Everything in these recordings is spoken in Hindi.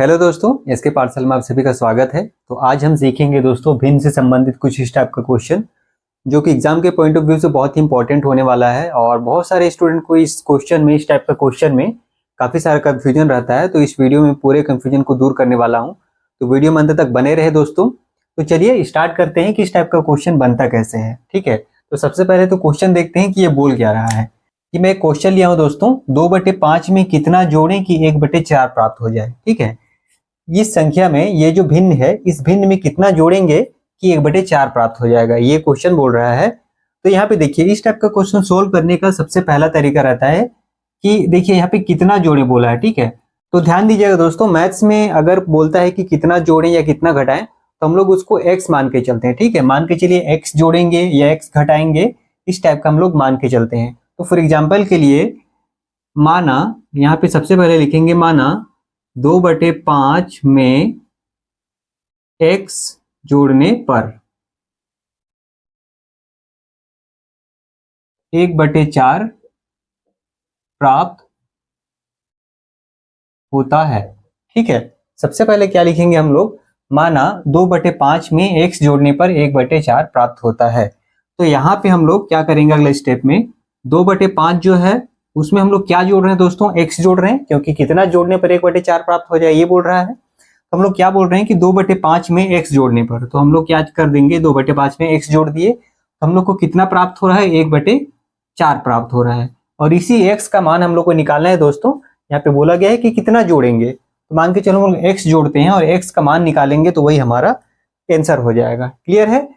हेलो दोस्तों, एसके पाठशाला में आप सभी का स्वागत है। तो आज हम सीखेंगे दोस्तों भिन्न से संबंधित कुछ इस टाइप का क्वेश्चन जो कि एग्जाम के पॉइंट ऑफ व्यू से बहुत ही इंपॉर्टेंट होने वाला है। और बहुत सारे स्टूडेंट को इस क्वेश्चन में, इस टाइप का क्वेश्चन में काफी सारा कंफ्यूजन रहता है। तो इस वीडियो में पूरे कंफ्यूजन को दूर करने वाला हूँ, तो वीडियो में अंत तक बने रहे दोस्तों। तो चलिए स्टार्ट करते हैं कि इस टाइप का क्वेश्चन बनता कैसे है। ठीक है, तो सबसे पहले तो क्वेश्चन देखते हैं कि ये बोल क्या रहा है। कि मैं क्वेश्चन लिया हूँ दोस्तों, 2/5 में कितना जोड़ें कि 1/4 प्राप्त हो जाए। ठीक है, इस संख्या में ये जो भिन्न है, इस भिन्न में कितना जोड़ेंगे कि 1/4 प्राप्त हो जाएगा, ये क्वेश्चन बोल रहा है। तो यहाँ पे देखिए, इस टाइप का क्वेश्चन सोल्व करने का सबसे पहला तरीका रहता है कि देखिए यहाँ पे कितना जोड़े बोला है। ठीक है, तो ध्यान दीजिएगा दोस्तों, मैथ्स में अगर बोलता है कि कितना जोड़ें या कितना घटाएं तो हम लोग उसको x मान के चलते हैं। ठीक है, मान के चलिए x जोड़ेंगे या x घटाएंगे, इस टाइप का हम लोग मान के चलते हैं। तो फॉर एग्जाम्पल के लिए माना, यहाँ पे सबसे पहले लिखेंगे माना 2/5 में x जोड़ने पर 1/4 प्राप्त होता है। ठीक है, सबसे पहले क्या लिखेंगे हम लोग, माना 2/5 में x जोड़ने पर 1/4 प्राप्त होता है। तो यहाँ पे हम लोग क्या करेंगे, अगले स्टेप में 2/5 जो है उसमें हम लोग क्या जोड़ रहे हैं दोस्तों, x जोड़ रहे हैं, क्योंकि कितना जोड़ने पर 1/4 प्राप्त हो जाए ये बोल रहा है। तो हम लोग क्या बोल रहे हैं कि 2/5 में x जोड़ने पर, तो हम लोग क्या कर देंगे, 2/5 में x जोड़ दिए तो हम लोग को कितना प्राप्त हो रहा है, 1/4 प्राप्त हो रहा है। और इसी x का मान हम लोग को निकालना है दोस्तों। यहाँ पे बोला गया है कि कितना जोड़ेंगे, तो मान के चलो हम लोग x जोड़ते हैं और x का मान निकालेंगे तो वही हमारा आंसर हो जाएगा। क्लियर है?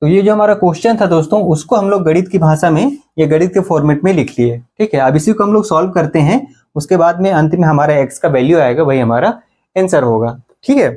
तो ये जो हमारा क्वेश्चन था दोस्तों, उसको हम लोग गणित की भाषा में या गणित के फॉर्मेट में लिख लिए। ठीक है, अब इसी को हम लोग सॉल्व करते हैं, उसके बाद में अंत में हमारा x का वैल्यू आएगा, वही हमारा आंसर होगा। ठीक है,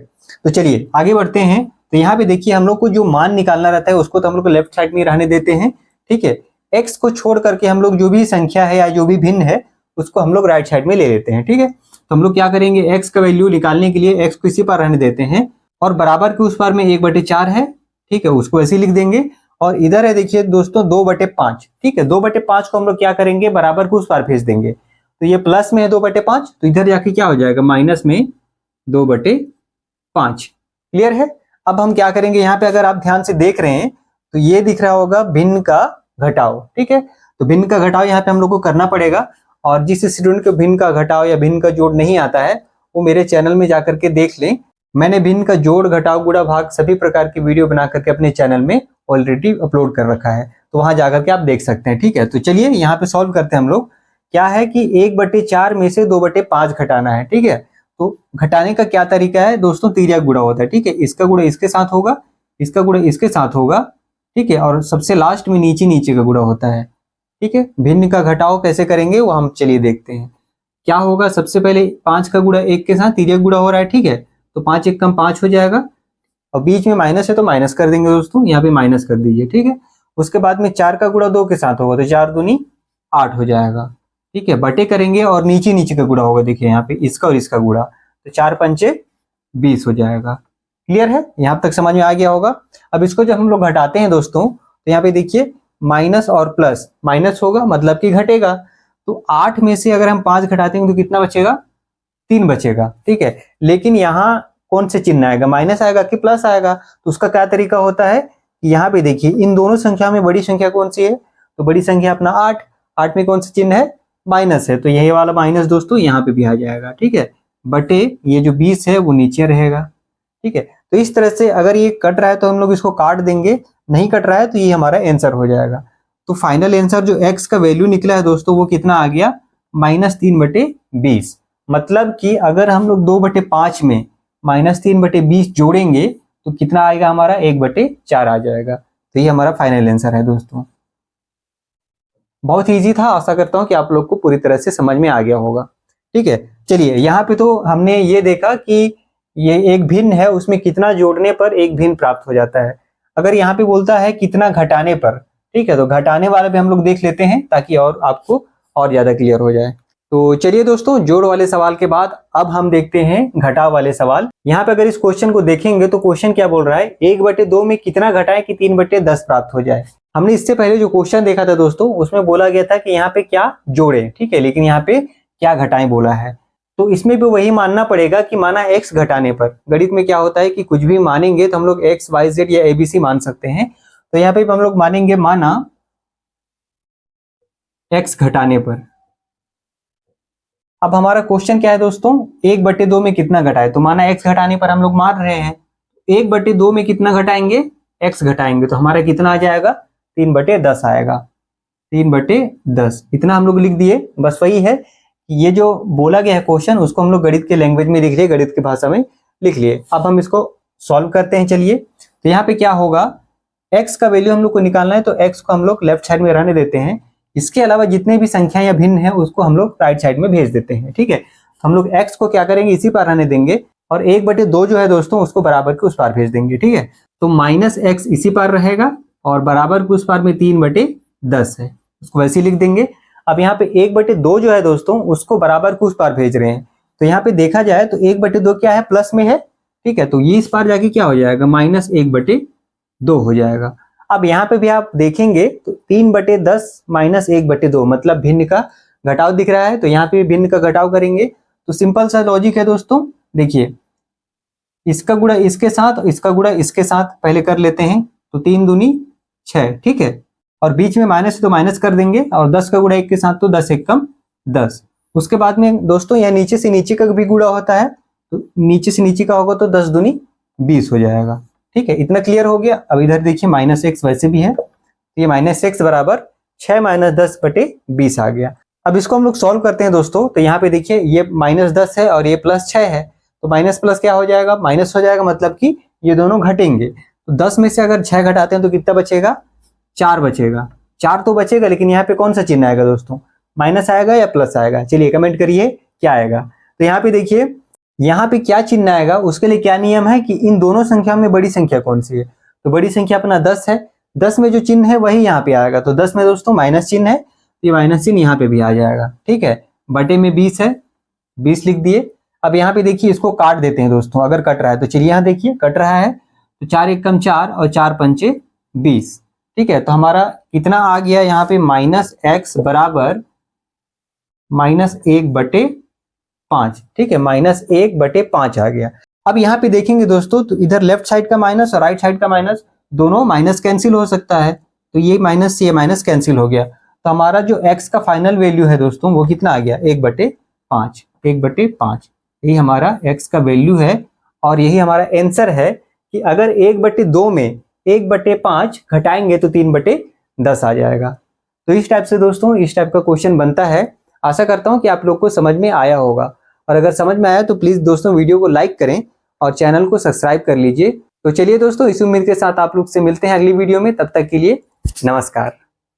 तो चलिए आगे बढ़ते हैं। तो यहाँ पे देखिए, हम लोग को जो मान निकालना रहता है उसको तो हम लोग को लेफ्ट साइड में रहने देते हैं। ठीक है, x को छोड़ करके हम लोग जो भी संख्या है या जो भी भिन्न है उसको हम लोग राइट साइड में ले लेते हैं। ठीक है, तो हम लोग क्या करेंगे, x का वैल्यू निकालने के लिए x को इसी पर रहने देते हैं और बराबर के उस पार में 1/4 है। ठीक है, उसको ऐसे ही लिख देंगे। और इधर है देखिए दोस्तों 2/5। ठीक है, 2/5 को हम लोग क्या करेंगे, बराबर के उस पार भेज देंगे। तो ये प्लस में है 2/5, तो इधर जाके क्या हो जाएगा, माइनस में 2/5। क्लियर है? अब हम क्या करेंगे, यहाँ पे अगर आप ध्यान से देख रहे हैं तो ये दिख रहा होगा भिन्न का घटाव। ठीक है, तो भिन्न का घटाव यहाँ पे हम लोग को करना पड़ेगा। और जिस स्टूडेंट को भिन्न का घटाव या भिन्न का जोड़ नहीं आता है वो मेरे चैनल में जाकर के देख लें। मैंने भिन्न का जोड़, घटाव, गुणा, भाग सभी प्रकार की वीडियो बना करके अपने चैनल में ऑलरेडी अपलोड कर रखा है, तो वहां जाकर के आप देख सकते हैं। ठीक है, तो चलिए यहाँ पे सॉल्व करते हैं हम लोग। क्या है कि 1/4 में से 2/5 घटाना है। ठीक है, तो घटाने का क्या तरीका है दोस्तों, तिर्यक गुणा होता है। ठीक है, इसका गुणा इसके साथ होगा, इसका गुणा इसके साथ होगा। ठीक है, और सबसे लास्ट में नीचे नीचे का गुणा होता है। ठीक है, भिन्न का घटाव कैसे करेंगे वो हम चलिए देखते हैं। क्या होगा, सबसे पहले 5 का गुणा 1 के साथ तिर्यक गुणा हो रहा है। ठीक है, तो 5 1 कम 5 हो जाएगा, और बीच में माइनस है तो माइनस कर देंगे दोस्तों, यहाँ पे माइनस कर दीजिए। ठीक है, उसके बाद में 4 का गुणा 2 के साथ होगा तो 4 दूनी 8 हो जाएगा। ठीक है, बटे करेंगे और नीचे नीचे का गुणा होगा, देखिए यहाँ पे इसका और इसका गुणा, तो 4 पंचे 20 हो जाएगा। क्लियर है? यहाँ तक समझ में आ गया होगा। अब इसको जब हम लोग घटाते हैं दोस्तों, तो यहाँ पे देखिए माइनस और प्लस, माइनस होगा मतलब कि घटेगा। तो 8 में से अगर हम 5 घटाते हैं तो कितना बचेगा, 3 बचेगा। ठीक है, लेकिन यहाँ कौन से चिन्ह आएगा, माइनस आएगा कि प्लस आएगा। तो उसका क्या तरीका होता है, यहाँ पे देखिए इन दोनों संख्या में बड़ी संख्या कौन सी है, तो बड़ी संख्या अपना 8, 8 में कौन सा चिन्ह है, माइनस है, तो यही वाला माइनस दोस्तों यहाँ पे भी आ जाएगा। ठीक है, बटे ये जो 20 है वो नीचे रहेगा। ठीक है, तो इस तरह से अगर ये कट रहा है तो हम लोग इसको काट देंगे, नहीं कट रहा है तो ये हमारा आंसर हो जाएगा। तो फाइनल आंसर जो x का वैल्यू निकला है दोस्तों वो कितना आ गया, -3/20। मतलब कि अगर हम लोग 2/5 में -3/20 जोड़ेंगे तो कितना आएगा, हमारा 1/4 आ जाएगा। तो ये हमारा फाइनल आंसर है दोस्तों। बहुत इजी था, आशा करता हूं कि आप लोग को पूरी तरह से समझ में आ गया होगा। ठीक है, चलिए यहाँ पे तो हमने ये देखा कि ये एक भिन्न है, उसमें कितना जोड़ने पर एक भिन्न प्राप्त हो जाता है। अगर यहाँ पे बोलता है कितना घटाने पर, ठीक है, तो घटाने वाला भी हम लोग देख लेते हैं ताकि और आपको और ज्यादा क्लियर हो जाए। तो चलिए दोस्तों, जोड़ वाले सवाल के बाद अब हम देखते हैं घटाव वाले सवाल। यहाँ पे अगर इस क्वेश्चन को देखेंगे तो क्वेश्चन क्या बोल रहा है, 1/2 में कितना घटाएं कि 3/10 प्राप्त हो जाए। हमने इससे पहले जो क्वेश्चन देखा था दोस्तों, उसमें बोला गया था कि यहाँ पे क्या जोड़े। ठीक है, लेकिन यहाँ पे क्या घटाएं बोला है। तो इसमें भी वही मानना पड़ेगा कि माना x घटाने पर, गणित में क्या होता है कि कुछ भी मानेंगे तो हम लोग x, y, z या ABC मान सकते हैं। तो यहाँ पे हम लोग मानेंगे माना x घटाने पर। अब हमारा क्वेश्चन क्या है दोस्तों, 1/2 में कितना घटाए, तो माना x घटाने पर हम लोग मान रहे हैं, 1/2 में कितना घटाएंगे, x घटाएंगे, तो हमारा कितना आ जाएगा, 3/10 आएगा, 3/10 इतना हम लोग लिख दिए। बस वही है, ये जो बोला गया है क्वेश्चन उसको हम लोग गणित के लैंग्वेज में लिख लिए, गणित की भाषा में लिख लिए। अब हम इसको सॉल्व करते हैं। चलिए, तो यहाँ पे क्या होगा, x का वैल्यू हम लोग को निकालना है, तो x को हम लोग लेफ्ट साइड में रहने देते हैं। इसके अलावा जितने भी संख्या या भिन्न है उसको हम लोग राइट साइड में भेज देते हैं। ठीक है, तो हम लोग x को क्या करेंगे, इसी पार रहने देंगे, और 1/2 जो है दोस्तों उसको बराबर के उस पार भेज देंगे। ठीक है, तो -x इसी पार रहेगा और बराबर के उस पार में 3/10 है, उसको वैसे ही लिख देंगे। अब यहाँ पे 1/2 जो है दोस्तों उसको बराबर के उस पार भेज रहे हैं, तो यहाँ पे देखा जाए तो 1/2 क्या है, प्लस में है। ठीक है, तो ये इस पार जाके क्या हो जाएगा, -1/2 हो जाएगा। अब यहाँ पे भी आप देखेंगे तो 3/10 -1/2 मतलब भिन्न का घटाव दिख रहा है, तो यहाँ पे भिन्न का घटाव करेंगे। तो सिंपल सा लॉजिक है दोस्तों, देखिए इसका गुणा इसके साथ, इसका गुणा इसके साथ पहले कर लेते हैं, तो 3 दूनी 6। ठीक है, और बीच में माइनस है तो माइनस कर देंगे, और 10 का गुणा 1 के साथ तो 10 1 कम 10। उसके बाद में दोस्तों यहाँ नीचे से नीचे का भी गुणा होता है, तो नीचे से नीचे का होगा तो 10 दूनी 20 हो जाएगा। ठीक है, इतना क्लियर हो गया। अब इधर देखिए -x वैसे भी है, तो ये -x बराबर 6 - 10/20 आ गया। अब इसको हम लोग सॉल्व करते हैं दोस्तों, तो यहाँ पे देखिए ये -10 है और ये +6 है, तो माइनस प्लस क्या हो जाएगा, माइनस हो जाएगा, मतलब कि ये दोनों घटेंगे। तो 10 में से अगर 6 घटाते हैं तो कितना बचेगा, 4 बचेगा। 4 तो बचेगा, लेकिन यहाँ पे कौन सा चिन्ह आएगा दोस्तों, माइनस आएगा या प्लस आएगा, चलिए कमेंट करिए क्या आएगा। तो यहाँ पे देखिए, यहाँ पे क्या चिन्ह आएगा, उसके लिए क्या नियम है कि इन दोनों संख्याओं में बड़ी संख्या कौन सी है, तो बड़ी संख्या अपना 10 है, 10 में जो चिन्ह है वही यहाँ पे आएगा, तो 10 में दोस्तों माइनस चिन्ह है, तो ये माइनस चिन्ह यहाँ पे भी आ जाएगा। ठीक है, बटे में 20 है, 20 लिख दिए। अब यहाँ पे देखिए इसको काट देते हैं दोस्तों, अगर कट रहा है तो चलिए यहाँ देखिए कट रहा है, तो 4 1 कम 4 और 4 पंचे 20। ठीक है, तो हमारा कितना आ गया यहाँ पे, -x बराबर -1/5। ठीक है, -1/5 आ गया। अब यहाँ पे देखेंगे दोस्तों, तो इधर लेफ्ट साइड का माइनस और राइट साइड का माइनस दोनों माइनस कैंसिल हो सकता है, तो ये माइनस से ये माइनस कैंसिल हो गया, तो हमारा जो x का फाइनल वैल्यू है दोस्तों वो कितना आ गया, 1/5। 1/5 यही हमारा x का वैल्यू है, और यही हमारा आंसर है कि अगर 1/2 में 1/5 घटाएंगे तो 3/10 आ जाएगा। तो इस टाइप से दोस्तों इस टाइप का क्वेश्चन बनता है। आशा करता हूं कि आप लोग को समझ में आया होगा, और अगर समझ में आया तो प्लीज दोस्तों वीडियो को लाइक करें और चैनल को सब्सक्राइब कर लीजिए। तो चलिए दोस्तों, इस उम्मीद के साथ आप लोग से मिलते हैं अगली वीडियो में, तब तक के लिए नमस्कार।